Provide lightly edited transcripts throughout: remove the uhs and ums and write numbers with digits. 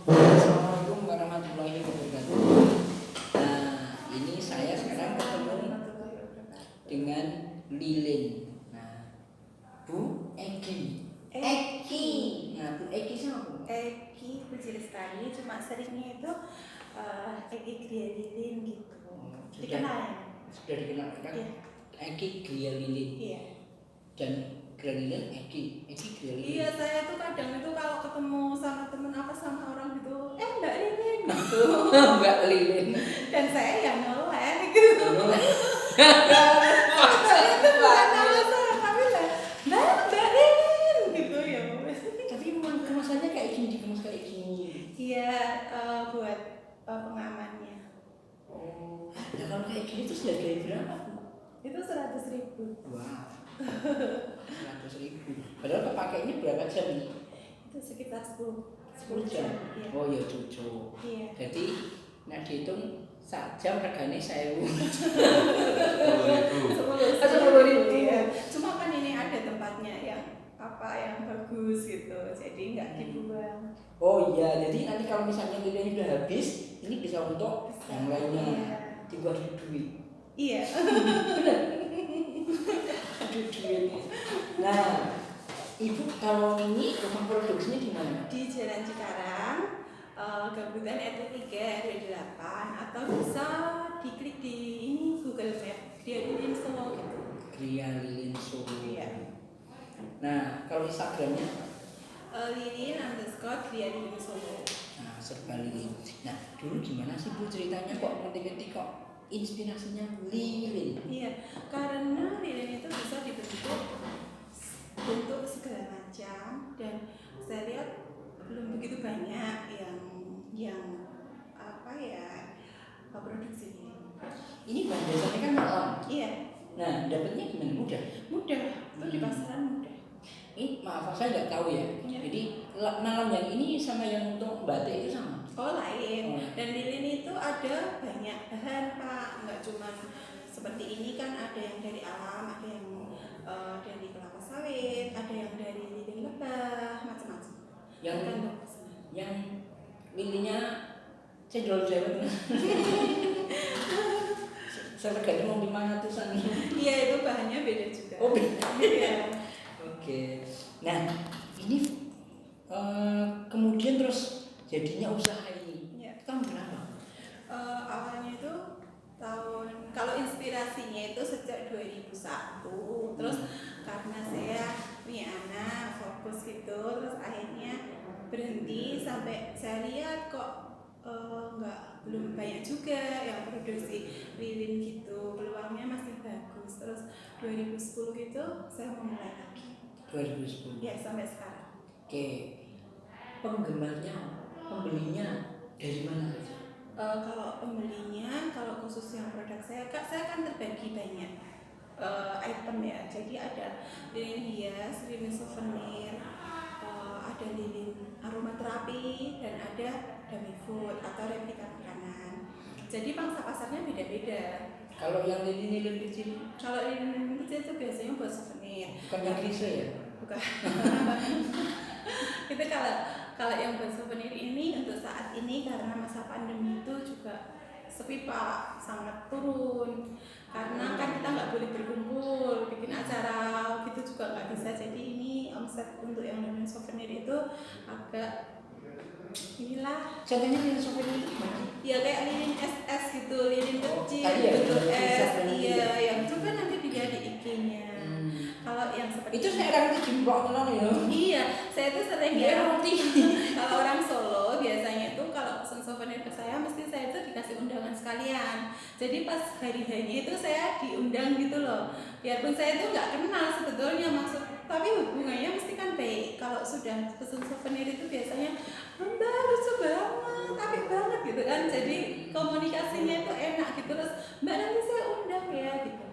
Assalamualaikum warahmatullahi wabarakatuh. Nah, ini saya sekarang ketemu dengan Lilin. Nah, Bu Egi. Nah, Bu Egi siapa, Bu? Egi Puji Lestari, cuma seringnya itu Egi Gria Lilin gitu. Dikenal ya? Sudah dikenal kan? Iya. Egi Gria Lilin. Iya. Dan Gria Lilin Egi Gria Lilin. Iya, saya tuh kadang itu kalau ketemu sama temen apa sama orang gitu, Mbak Lilin gitu. Mbak Lilin. Dan saya yang noleh gitu. Saya itu bukan nama saya, tapi lah Mbak Lilin gitu ya. Tapi memang kemasannya kayak gini, dikemas kayak gini. Iya, buat pengamannya. Oh, nah kalau kayak gini terus harganya berapa, Bu? Itu 100.000. Wah, 100.000. Padahal kepakainya berapa jam nih? Itu sekitar 10 jam. Iya. Oh ya cucu. Iya. Jadi nah dihitung sak jam regane 1.000. 10.000. Iya. Cuma kan ini ada tempatnya yang yang bagus gitu. Jadi nggak dibuang. Oh iya, jadi nanti kalau misalnya lilin sudah habis, ini bisa untuk yang lainnya. Iya. Dibuat duit. Iya. Aduh duit. Nah, Ibu kalau ini rumah produksinya di mana? Di Jalan Cikarang, Ganggutan RT 3 RW 8, atau bisa diklik di ini Google Map Gria Lilin Solo gitu. Gria Lilin Solo. Iya. Nah, kalau Instagramnya Lilin_Gria Lilin Solo. nah, serba Lilin. Nah, dulu gimana sih Bu ceritanya kok ngerti-ngerti kok inspirasinya Lilin? Iya, karena lilin itu bisa bentuk segala macam, dan saya lihat belum begitu banyak yang produksi lilin. Ini bahan dasarnya kan malam. Iya. Nah, dapatnya gimana? Mudah. Itu di pasaran mudah. Ini maaf saya nggak tahu ya. Iya. Jadi malam yang ini sama yang untuk batik itu sama. Oh lain. Oh. Dan lilin itu ada banyak bahan Pak, nggak cuma seperti ini kan, ada yang dari alam, ada yang dari kelapa sawit, ada yang dari lilin lebah, macam-macam. Yang lilinnya cendol Jawa. Sereganya mau 500-an. Iya, itu bahannya beda juga. Oh beda. Iya. Oke. Nah ini kemudian terus jadinya usaha ini. Iya. Tahun berapa? Awalnya itu kalau inspirasinya itu sejak 2001. Terus karena saya punya anak, fokus gitu, terus akhirnya berhenti sampai saya lihat kok belum banyak juga yang produksi lilin gitu, peluangnya masih bagus. Terus 2010 itu saya memulai lagi. 2010. Ya, sampai sekarang. Oke. Pembelinya dari mana saja? Kalau pembelinya, kalau khusus yang produk saya kan terbagi banyak item ya. Jadi ada lilin hias, lilin souvenir, ada lilin aromaterapi, dan ada dummy food atau replika makanan. Jadi pangsa pasarnya beda-beda. Kalau yang lilin kecil? Kalau lilin kecil itu biasanya buat souvenir. Bukan yang krise ya? Bukan. Itu kalau yang buat souvenir ini untuk saat ini karena masa pandemi itu juga sepi Pak, sangat turun. Karena kan kita nggak boleh berkumpul, bikin acara gitu juga nggak bisa. Jadi ini omset untuk yang lilin souvenir itu agak inilah. Contohnya lilin souvenir gimana? Ya kayak lilin es gitu, lilin kecil ya, bentuk es. iya. Iya, yang coba nanti dilihat di IG-nya. Kalau yang seperti itu saya akan dijemplok tenan ya. Iya, saya tuh sering ya roti. Kalau orang Solo biasanya itu kalau pesen souvenir ke saya, mesti saya tuh dikasih undangan sekalian. Jadi pas hari-harinya itu saya diundang gitu loh. Biarpun saya tuh nggak kenal sebetulnya tapi hubungannya mesti kan baik. Kalau sudah pesen souvenir itu biasanya Mbak lucu banget, apik banget gitu kan. Jadi komunikasinya itu enak gitu. Terus Mbak nanti saya undang ya gitu.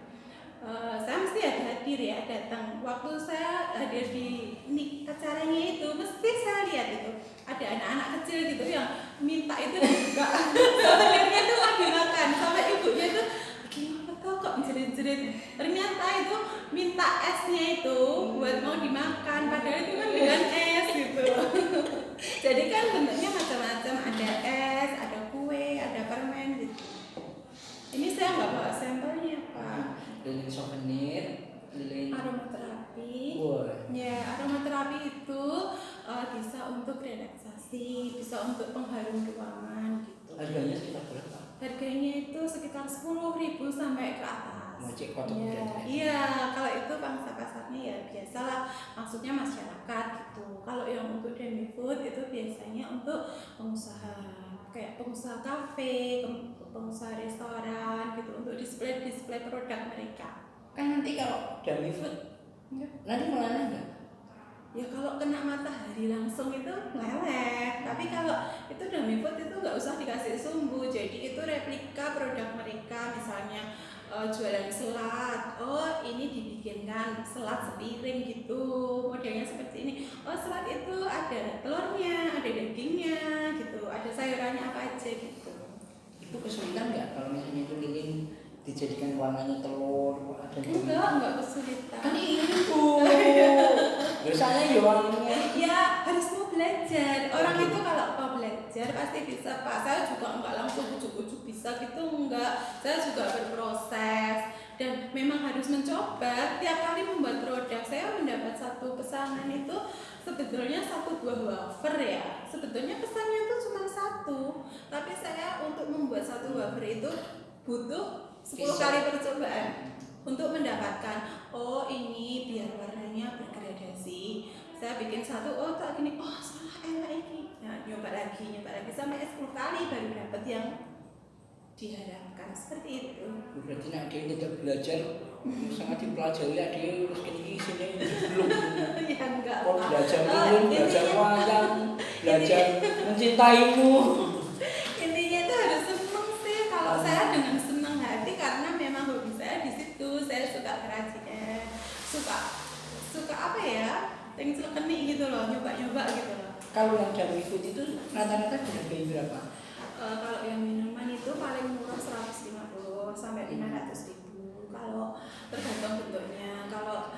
Saya mesti hadir ya, datang. Waktu saya hadir di acaranya itu, mesti saya lihat itu ada anak-anak kecil gitu yang minta itu juga souvenirnya itu mau dimakan, sampai ibunya itu gimana kok menjerit-jerit. Ternyata itu minta esnya itu buat mau dimakan, padahal itu kan dengan es gitu. Jadi kan bentuknya macam-macam bisa untuk pengharum ruangan gitu. Harganya sekitar berapa? Harganya itu sekitar 10.000 sampai ke atas. Cek kotak Iya, berarti. iya, kalau itu pangsa pasarnya ya biasalah, maksudnya masyarakat gitu. Kalau yang untuk demi food itu biasanya untuk pengusaha, kayak pengusaha kafe, pengusaha restoran gitu, untuk display produk mereka. Kan nanti kalau demi food Ya. nanti meleleh nggak? Ya kalau kena matahari langsung itu meleleh, tapi kalau itu demi food itu nggak usah dikasih sumbu, jadi itu replika produk mereka, misalnya jualan selat, oh ini dibikinkan selat sepiring gitu, modelnya seperti ini. Oh selat itu ada telurnya, ada dagingnya gitu, ada sayurannya apa aja gitu. Itu kesulitan nggak kalau misalnya itu lilin dijadikan warnanya telur ada Enggak kesulitan. kan ibu biasanya ya warnanya Ya harus mau belajar. Orang itu kalau mau belajar pasti bisa Pak. Saya juga enggak langsung ujuk-ujuk bisa gitu, enggak. Saya juga berproses dan memang harus mencoba. Tiap kali membuat produk saya mendapat satu pesanan itu sebetulnya 1 buah wafer ya. Sebetulnya pesannya itu cuma 1, tapi saya untuk membuat 1 wafer itu butuh 10 kali percobaan untuk mendapatkan, oh ini biar warnanya bergradasi. Saya bikin 1, oh tak gini, oh salah enak ini. Nah, nyoba lagi sampai 10 kali baru dapat yang diharapkan, seperti itu. berarti nak dia tidak belajar sangat dipelajari ya dia terus ini sini belum Ya enggak oh, Pak. belajar lilin, belajar wayang, belajar mencintaimu. Intinya itu harus seneng sih. Kalau saya dengan senang hati karena memang hobi saya di situ. Saya suka kerajinan, suka apa ya, tengsel kenik gitu loh, nyoba gitu loh. Kalau yang demi food itu rata-rata harganya berapa? Kalau yang minuman itu paling murah 150 sampai 500.000. Kalau tergantung bentuknya. Kalau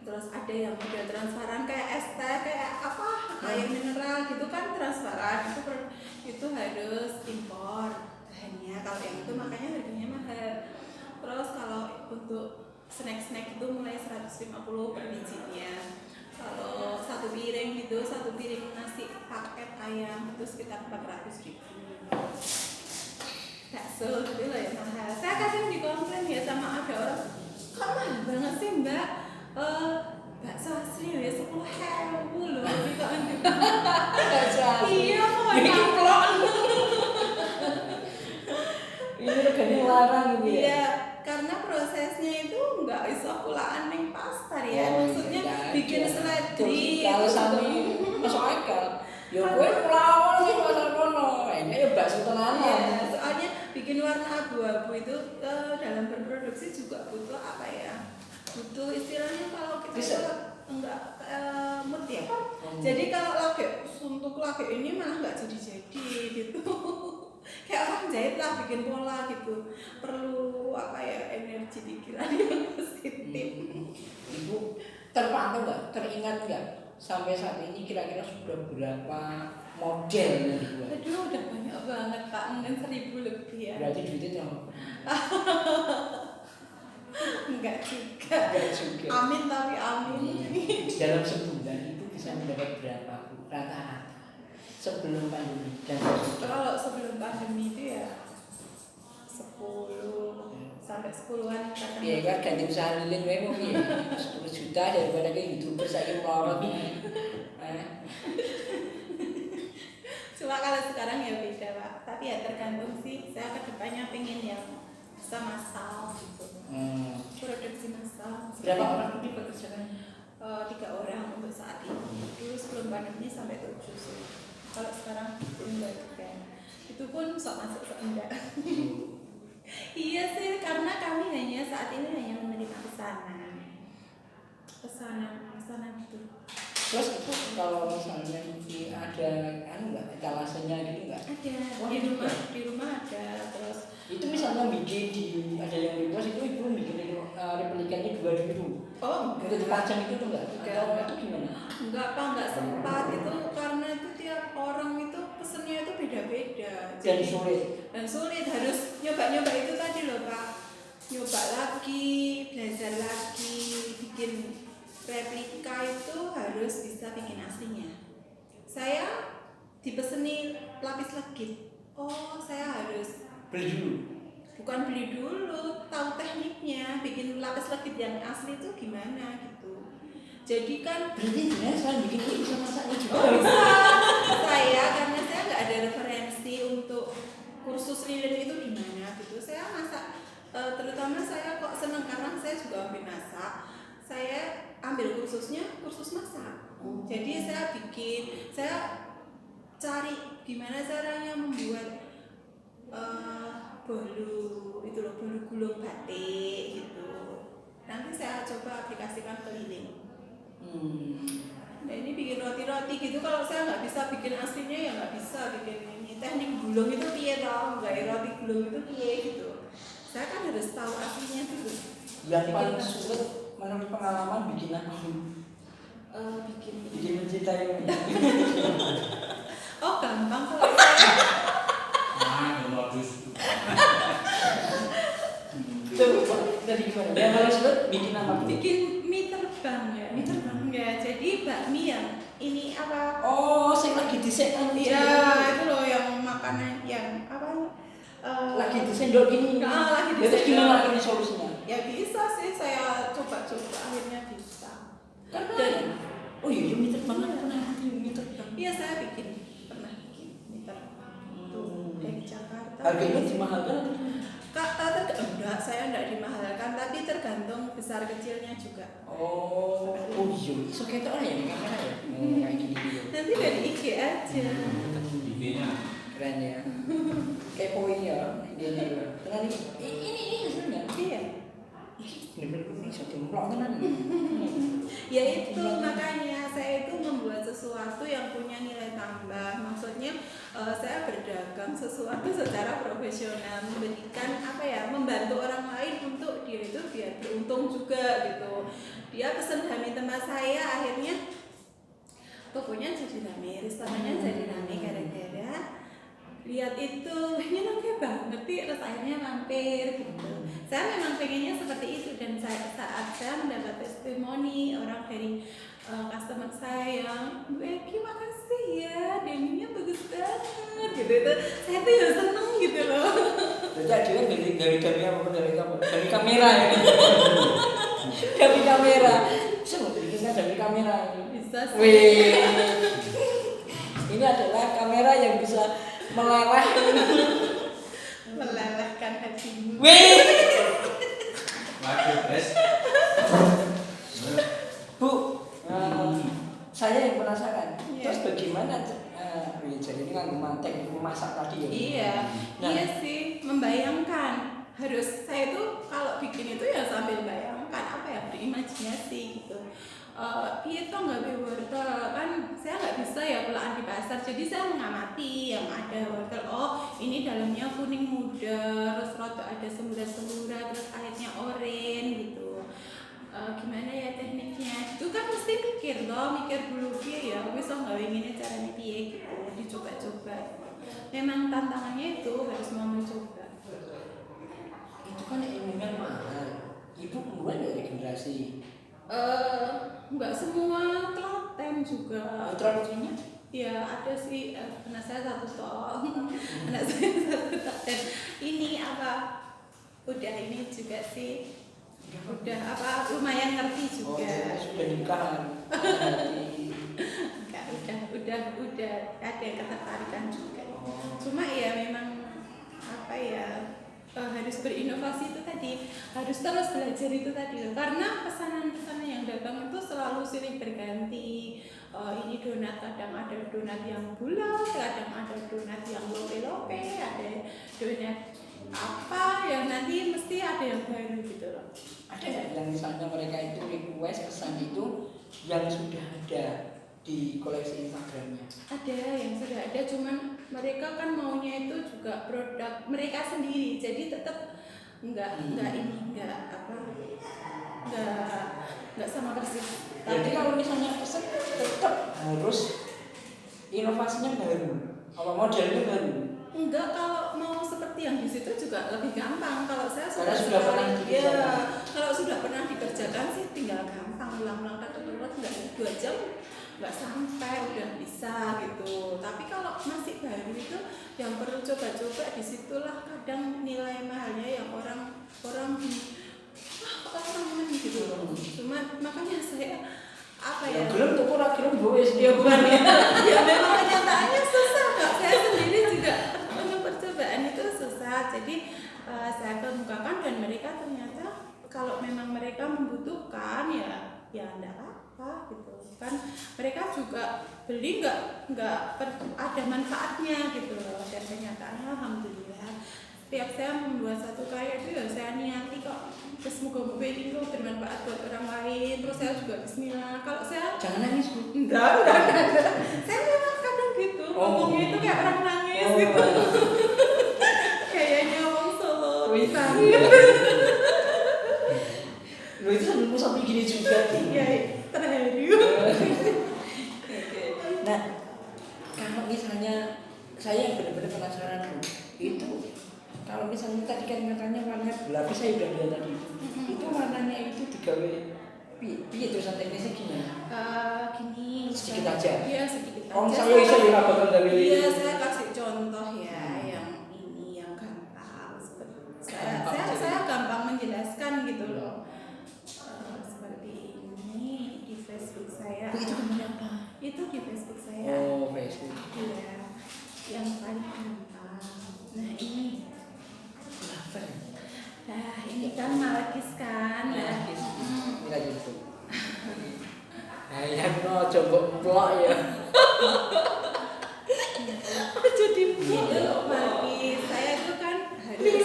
terus ada yang model transparan kayak es teh, kayak apa, air mineral gitu kan transparan, itu harus impor bahannya. Kalau yang itu makanya harganya mahal. Terus kalau untuk snack itu mulai 150 per bijinya. Kalau 1 piring gitu, 1 piring nasi paket ayam itu sekitar 400.000. Bakso gitu loh ya mahal. Saya kadang dikomplain ya sama ada orang, kok mahal banget sih mbak? Bakso asli ya 10.000 loh. Iya, Ini regane larang gitu ya. Iya, karena prosesnya itu nggak bisa kulaan ning pasar ya. Maksudnya bikin seledri kalau sami masuk akal. Ya gue melawan sih pasar kono. Ini ya bakso tenanan. Ya, soalnya bikin warna abu-abu itu dalam berproduksi juga butuh apa ya? Butuh istilahnya kalau kita itu enggak mood ya. Jadi kalau lagi suntuk lagi ini malah nggak jadi gitu. Kayak orang jahit lah bikin pola gitu, perlu apa ya, energi pikiran yang positif. Ibu terpantau nggak, teringat nggak sampai saat ini kira-kira sudah berapa model yang dibuat? Aduh udah banyak banget Pak, mungkin 1.000 lebih ya. Berarti duitnya berapa? Enggak juga. Amin tapi amin. Dalam sebulan itu bisa mendapat berapa Bu? Rata-rata sebelum pandemi dan Kalau sebelum pandemi itu ya 10 sampai 10-an kadang. iya kan ganti usaha lilin wae mung ya 10 juta daripada kayak YouTuber saiki melorot. Cuma kalau sekarang ya beda Pak, tapi ya tergantung sih. Saya kedepannya pengen yang bisa massal gitu. Produksi massal. Berapa orang itu dipekerjakan? 3 orang untuk saat ini. Dulu sebelum pandemi sampai 7 sih. Kalau sekarang tinggal 3. Itu pun sok masuk sok enggak. Iya sih, karena kami saat ini hanya menerima pesanan gitu. Terus itu kalau misalnya ada enggak etalasenya gitu enggak? Ada. Oh, Di rumah ada. Terus itu misalnya bikin ada yang di pos itu ibu bikin replikannya 2 gitu. oh Untuk dipajang itu tuh enggak? Atau itu gimana? Enggak Pak, enggak sempat itu karena itu tiap orang itu pesennya itu beda-beda. Dan sulit Harus nyoba itu tadi loh Pak. Nyoba lagi, belajar lagi, bikin replika itu harus bisa bikin aslinya. Saya dipeseni lapis legit. Oh, saya harus Beli dulu. bukan beli dulu, tahu tekniknya bikin lapis legit yang asli itu gimana gitu. Jadi kan Berarti sebenarnya selain bikin ini bisa masaknya juga. oh bisa. Saya karena saya nggak ada referensi untuk kursus lilin itu gimana gitu. Saya masak, terutama saya kok seneng karena saya juga hobi masak. Saya ambil kursusnya kursus masak. Jadi saya bikin, saya cari gimana caranya membuat bolu itu loh, bolu gulung batik gitu. Nanti saya coba aplikasikan ke lilin. Nah ini bikin roti-roti gitu, kalau saya nggak bisa bikin aslinya ya nggak bisa bikin ini. Teknik gulung itu piye dong, nggak roti gulung itu piye gitu. Saya kan harus tahu aslinya dulu. Yang paling sulit menurut pengalaman bikin apa? Bikin mencintai. Oh gampang kalau saya. Coba dari gimana? Yang paling sulit bikin apa? Bikin mie terbang ya, mie terbang ya. Jadi bakmi yang ini apa? Oh, saya lagi disek Iya itu loh yang makanan yang apa? lagi disendok gini. Lagi Terus disendok. gimana ini solusinya? Ya bisa sih, saya coba-coba akhirnya bisa. Karena Dan oh iya, mie terbang kan pernah bikin mie terbang. iya saya pernah bikin mie terbang itu dari Jakarta. Harganya dimahalkan atau gimana? Enggak, saya enggak dimahalkan, tapi tergantung besar kecilnya juga. Oh iya, so kita orang ya di kamera ya? Kayak gini gitu. Nanti dari IG aja. IG-nya Keren ya. Kepoin ya, idenya ya. Tenan ini hasilnya. Iya. Bener-bener ini bisa dimulai tenan. Ya itu makanya saya itu membuat sesuatu yang punya nilai tambah. Maksudnya saya berdagang sesuatu secara profesional, memberikan apa ya, membantu orang lain untuk dia itu biar beruntung juga gitu. Dia pesen di tempat saya, akhirnya tokonya jadi rame, restorannya jadi rame gara-gara lihat itu nyenengnya banget sih, terus akhirnya mampir gitu. Saya memang pengennya seperti itu, dan saat saya mendapat testimoni orang dari customer saya, Bu Eki makasih ya, deninya bagus banget gitu. Itu saya tuh ya seneng gitu loh. Berarti akhirnya dari apa? Dari kamera ya. Dari kamera. Semua bikinnya dari kamera ini. Bisa sih. Wih. Ini adalah kamera yang bisa melelehkan hatimu. Wih. waduh guys. Bu, saya yang penasaran. Iya. Terus bagaimana? Jadi ini kan mantek memasak tadi ya. Iya, Nah. iya sih, membayangkan. Harus saya tuh kalau bikin itu ya sambil bayangkan apa ya, berimajinasi gitu. Iya toh nggak ada wortel kan, saya nggak bisa ya pulaan di pasar, jadi saya mengamati yang ada wortel. Oh ini dalamnya kuning muda, terus rada ada semburat-semburat, terus airnya oranye gitu. Gimana ya tekniknya? Itu kan mesti mikir loh, mikir dulu dia ya, wis nggak ingin caranya piye gitu, dicoba-coba. Memang tantangannya itu harus mau mencoba. Itu kan ilmunya mahal. Ibu mulai dari generasi. Nggak semua telaten juga. Tradisinya? Ya ada sih, anak saya satu toh, anak saya satu telaten. Ini apa? Udah ini juga sih, udah apa lumayan ngerti Oh, juga. sudah nikah. Enggak, udah ada ketertarikan juga. Cuma ya memang apa ya, harus berinovasi itu tadi, harus terus belajar itu tadi loh. Karena pesanan-pesanan yang datang itu selalu silih berganti. Ini donat, kadang ada donat yang bulat, kadang ada donat yang lope-lope, ada donat apa yang nanti mesti ada yang baru gitu loh. Ada nggak yang misalnya mereka itu request pesan itu yang sudah ada di koleksi Instagramnya? Ada yang sudah ada, cuman mereka kan maunya itu juga produk mereka sendiri, jadi tetap nggak sama persis. Jadi kalau misalnya pesan tetap harus inovasinya baru, apa modelnya baru. Enggak, kalau mau seperti yang di situ juga lebih gampang. Kalau saya Karena sudah pernah dikerjakan. ya, kalau sudah pernah dikerjakan sih tinggal gampang ulang-ulang enggak 2 jam nggak sampai udah bisa gitu. Tapi kalau masih baru itu yang perlu coba-coba, disitulah kadang nilai mahalnya yang orang orang gitu. Cuma makanya saya apa ya? Gelem tuh ora gelem wis Ya bukan ya. Ya memang kenyataannya susah kok. Saya sendiri juga untuk percobaan itu susah. Jadi saya kemukakan dan mereka ternyata kalau memang mereka membutuhkan ya enggak apa gitu kan, mereka juga beli nggak ada manfaatnya gitu loh. Dan kenyataannya alhamdulillah setiap saya membuat satu karya itu ya saya niati kok, terus moga-moga ini tuh bermanfaat buat orang lain, terus saya juga bismillah. Kalau saya jangan nangis Bu. enggak. Saya memang kadang gitu ngomongnya itu kayak orang nangis gitu. Kayaknya orang Solo bisa. Lo itu sambil gini juga. Iya, terharu. Oke. Nah, kalau misalnya saya yang benar-benar penasaran Bu, itu kalau misalnya tadi kan katanya warna gelap, saya udah lihat tadi itu warnanya itu digawe piye terusan teknisnya gimana? Gini Sedikit aja. Iya, sedikit aja. Om saya bisa ya bakal gawe. Iya, saya kasih contoh ya yang ini yang gampang. Saya gampang menjelaskan gitu loh. Seperti ini di Facebook saya. Itu namanya apa? Itu di Facebook saya. Oh, Facebook. Iya, yang paling gampang. Nah ini, Apa? nah ini kan malakis kan. Malakis. Ini lagi itu. Ayah no coba plok ya. Jadi itu malakis. Saya itu kan harus.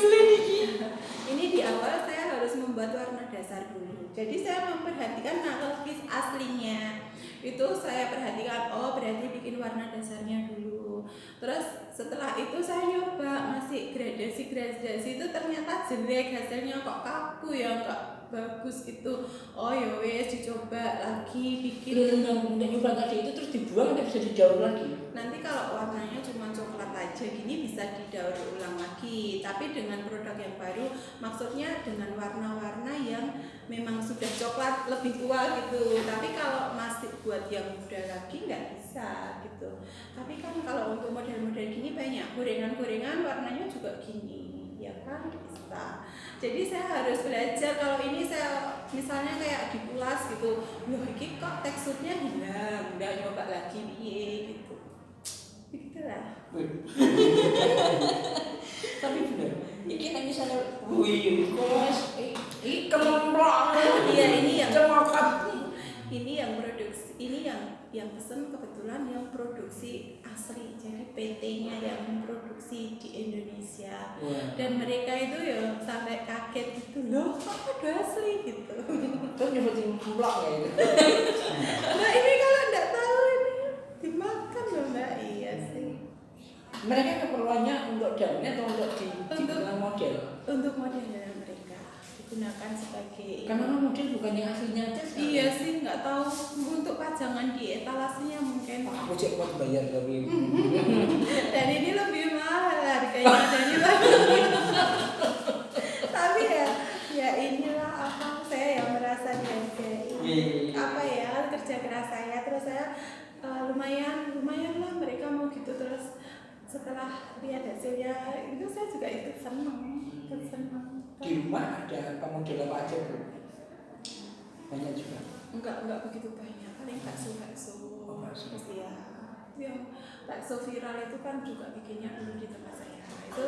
Ini di awal saya harus membuat warna dasar dulu. Jadi saya memperhatikan malakis aslinya. Itu saya perhatikan, oh berarti bikin warna dasarnya dulu. Terus setelah itu saya nyoba, masih gradasi itu ternyata jelek, hasilnya kok kaku ya, nggak bagus gitu. Oh ya wes dicoba lagi bikin. Udah nyoba tadi itu terus dibuang nggak bisa didaur lagi. Nanti kalau warnanya cuma coklat aja gini bisa didaur ulang lagi. Tapi dengan produk yang baru, maksudnya dengan warna-warna yang memang sudah coklat lebih tua gitu. Tapi kalau masih buat yang muda lagi nggak bisa gitu. Tapi kan kalau untuk model-model gini banyak gorengan-gorengan warnanya juga gini, ya kan bisa. Jadi saya harus belajar. Kalau ini saya misalnya kayak dipulas gitu, loh ini kok teksturnya hilang, udah nyoba lagi gitu. Begitulah. Tapi bener, ini kan misalnya, wih, kok kememplok. Iya ini yang cemokat. ini yang produksi, ini yang pesen kebetulan yang produksi asli, jadi PT-nya yang memproduksi di Indonesia. Dan mereka itu ya sampai kaget gitu, loh kok ada asli gitu. Terus nyebutin kememplok ya itu. Nah ini kalau nggak tahu ini dimakan loh Mbak. Iya sih. Mereka keperluannya untuk daunnya atau untuk dibilang model? Untuk modelnya mereka digunakan sebagai. Karena model bukan yang aslinya aja. Iya sih, nggak tahu untuk pajangan di etalasenya mungkin. Aku cek kuat bayar tapi. Dan ini lebih mahal harganya dari tapi ya inilah apa, saya yang merasa dihargai. Apa ya kerja keras saya, terus saya lumayan lah mereka mau gitu. Terus setelah lihat hasilnya itu saya juga ikut senang. Di rumah ada apa model apa aja Bu? Banyak juga. Enggak begitu banyak, paling bakso. Terus ya yang bakso viral itu kan juga bikinnya dulu di tempat saya. Itu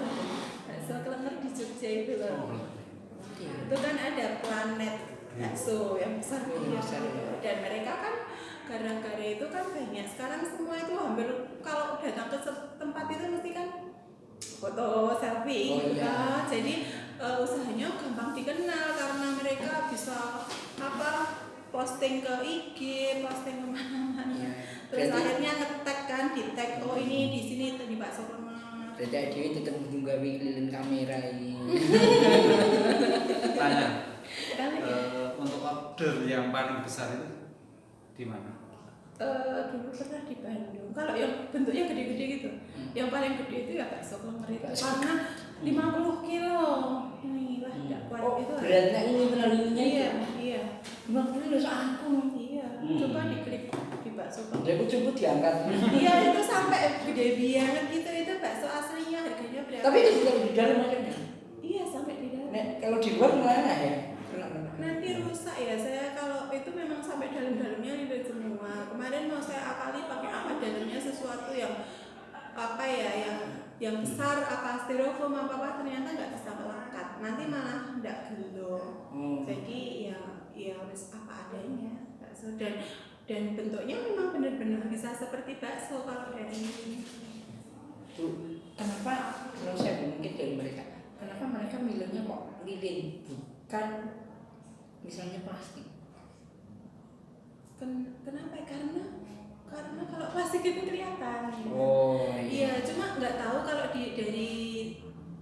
bakso Klenger di Jogja itu loh. Itu kan ada planet bakso yang besar gitu. Dan mereka kan gara-gara itu kan banyak. Sekarang semua itu hampir kalau datang ke tempat itu mesti kan foto selfie. Oh, iya. Jadi usahanya gampang dikenal karena mereka bisa posting ke IG, posting kemana-mana. Terus akhirnya nge-tag kan, di-tag oh ini di sini di bakso Klenger. Jadi dia tetap menggawe lilin kamera ini. Tanya, untuk order yang paling besar itu di mana? Dulu pernah di Bandung. Kalau yang bentuknya gede-gede gitu, yang paling gede itu ya bakso Klenger itu karena 50 kilo. Inilah tidak kuat itu. Beratnya ini terlalunya iya. 50 kilo seangkung. Iya. Coba diklik di bakso bakso Dia kucing diangkat. iya itu sampai gede banget gitu, itu bakso aslinya harganya berapa? Tapi itu juga di dalam maksudnya. Iya sampai di dalam. Nek kalau di luar mana ya? Nanti rusak ya, saya kalau itu memang sampai dalam-dalamnya limbah semua. Kemarin mau saya akali pakai apa dalamnya sesuatu yang apa ya, yang besar apa styrofoam apa ternyata nggak bisa melekat, nanti malah nggak gelo. Jadi ya harus apa adanya bakso, dan bentuknya memang benar-benar bisa seperti bakso kalau dari ini. Kenapa kalau saya mungkin dari mereka, kenapa mereka milihnya kok lilin bukan misalnya plastik? Kenapa? Karena kalau plastik itu kelihatan. Oh iya, cuma nggak tahu kalau dari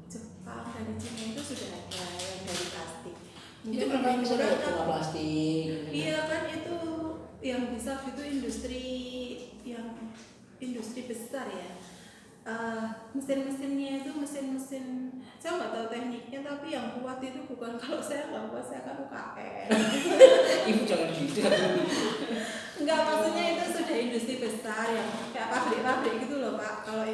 Jepang, dari Cina itu sudah ada yang dari plastik. itu kenapa misalnya bunga plastik? Iya kan, itu yang bisa itu industri besar ya. Mesin-mesinnya itu mesin saya nggak tahu tekniknya, tapi yang kuat itu bukan, kalau saya nggak kuat saya kan UKM. Ibu jangan gitu. Enggak, maksudnya itu sudah industri besar yang kayak pabrik-pabrik gitu loh Pak. Kalau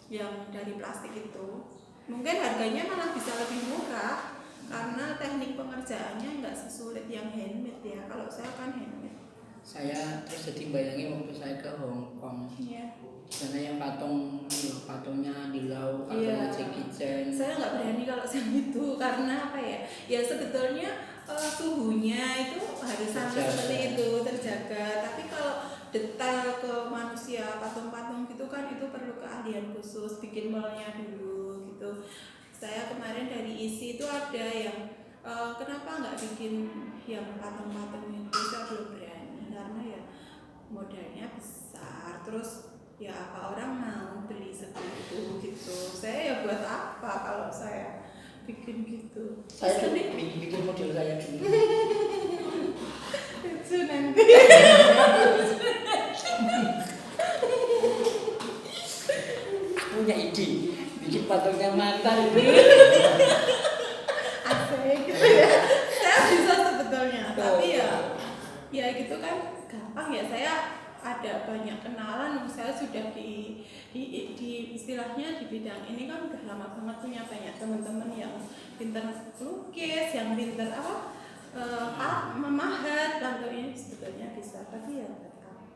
yang dari plastik itu mungkin harganya malah bisa lebih murah karena teknik pengerjaannya nggak sesulit yang handmade ya. Kalau saya kan handmade. Saya terus jadi bayangin waktu saya ke Hong Kong. Iya. Sana yang patungnya di laut, patungnya Iya. Jackie Chan. Saya nggak berani kalau yang itu karena apa ya? Ya sebetulnya suhunya itu harus sama seperti itu terjaga. Tapi kalau detail ke manusia, patung-patung gitu kan itu perlu keahlian khusus, bikin molnya dulu gitu. Saya kemarin dari isi itu ada yang kenapa nggak bikin yang patung-patung itu, saya belum berani karena ya modalnya besar, terus ya apa orang mau beli segitu gitu. Saya ya buat apa kalau saya bikin gitu. Saya tuh bikin model saya dulu. Itu nanti Punya ide bikin patungnya mantan itu. asik gitu ya. Saya bisa sebetulnya, tapi ya gitu kan gampang ya. Saya ada banyak kenalan, saya sudah di istilahnya di bidang ini kan udah lama banget, punya banyak teman-teman yang pintar lukis, yang pintar memahat, lalu ini sebetulnya bisa, tapi ya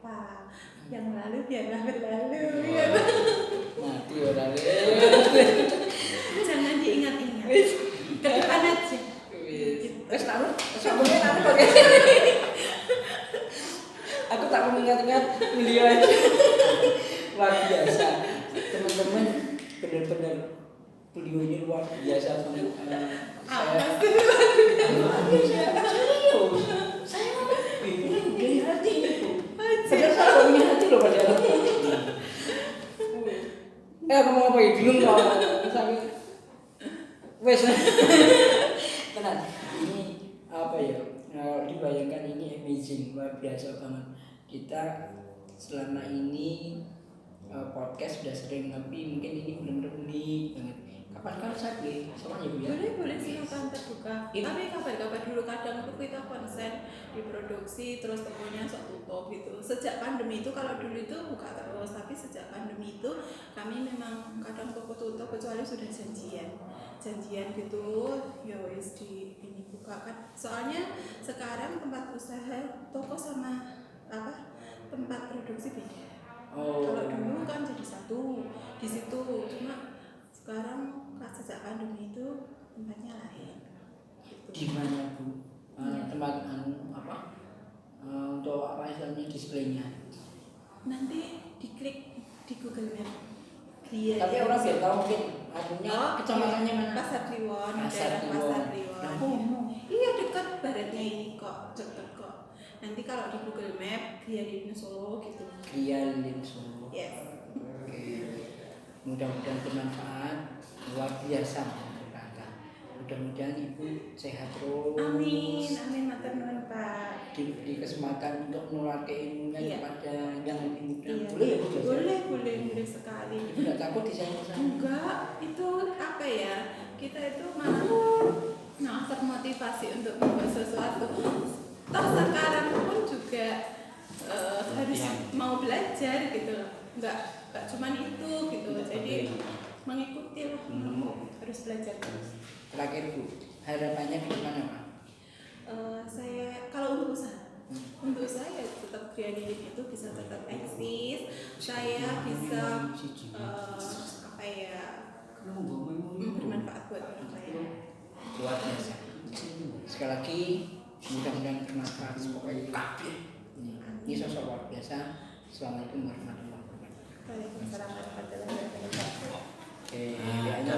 apa yang lalu biarlah berlalu ya. Mati orang. Jangan diingat-ingat, ke depan aja. Wes tahu, sambungnya tahu kok. Aku tak mengingat-ingat beliau aja. Luar biasa. Teman-teman, benar-benar beliau ini luar biasa banget. Saya bingung dari hati itu. Padahal saya punya hati loh padahal. Ngomong apa ya? Bingung loh. Wes. Tenang. Ini apa ya? Kalau dibayangkan ini amazing, luar biasa banget. Kita selama ini podcast sudah sering, tapi mungkin ini benar-benar unik banget. Kapan-kapan saya beli, soalnya Bu ya. Boleh silakan terbuka. Tapi kabar-kabar dulu, kadang tuh kita konsen diproduksi terus tokonya sok tutup gitu. Sejak pandemi itu, kalau dulu itu buka terus, tapi sejak pandemi itu kami memang kadang toko tutup kecuali sudah janjian gitu. Ya wis di ini buka kan. Soalnya sekarang tempat usaha toko sama tempat produksi beda. Kalau dulu kan jadi satu di situ, cuma sekarang sejak pandemi itu tempatnya lain. Gitu. Di mana Bu? Tempat untuk apa istilahnya displaynya? Nanti diklik di Google Map. Iya. Tapi orang biar tahu mungkin kecamatannya mana? Pasar Kliwon, Pasar daerah Kliwon. Pasar Kliwon. Iya dekat baratnya ini kok, deket kok. Nanti kalau di Google Map Griya Solo gitu. Griya Solo. Yes. Oke. Mudah-mudahan bermanfaat, luar biasa berkata. Mudah-mudahan Ibu sehat terus. Amin matur nuwun Pak. Di kesempatan untuk menularkan ilmunya kepada yang lebih muda. Iya. Boleh ya Bu? Boleh sekali. Ibu nggak takut disayang-sayang? Enggak, itu apa ya? Kita itu malah termotivasi untuk membuat sesuatu. Toh sekarang pun juga harus mau belajar gitu loh, nggak cuman itu gitu, jadi mengikuti lah, harus belajar terus. Terakhir Bu, harapannya ke depan apa? Saya kalau untuk usaha ya tetap Greenleaf itu bisa tetap eksis, saya bisa apa ya, bermanfaat buat orang lain. Luar biasa. Sekali lagi mudah-mudahan bermanfaat pokoknya kabeh. Ini sosok luar biasa. Assalamualaikum warahmatullahi wabarakatuh. Waalaikumsalam warahmatullahi wabarakatuh. Oke, ya,